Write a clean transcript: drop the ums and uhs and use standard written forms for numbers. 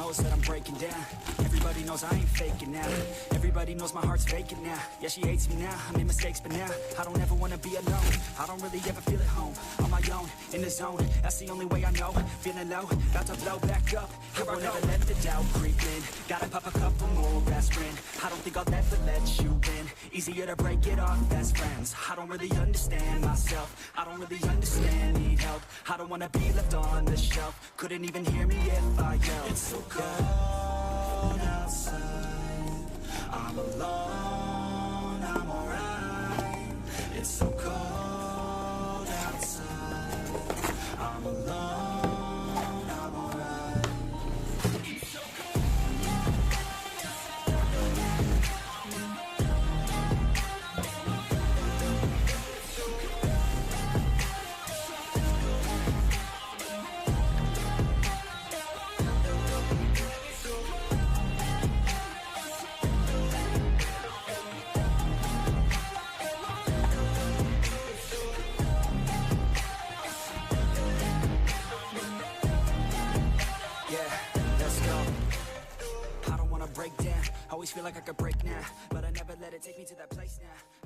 knows that I'm breaking down. Everybody knows I ain't faking now. Everybody knows my heart's vacant now. Yeah, she hates me now, I made mistakes, but now I don't ever wanna be alone. I don't really ever feel at home. On my own, in the zone, that's the only way I know. Feeling low, about to blow back up. Here I won't ever let the doubt creep in. Gotta pop a couple more aspirin. I don't think I'll ever let you in. Easier to break it off best friends. I don't really understand myself. I don't really understand, need help. I don't wanna be left on the shelf. Couldn't even hear me if I yelled. It's so cold outside, I'm alone, I'm alright. It's so cold outside, I'm alone, I'm alright. It's so break down. Always feel like I could break now, but I never let it take me to that place now.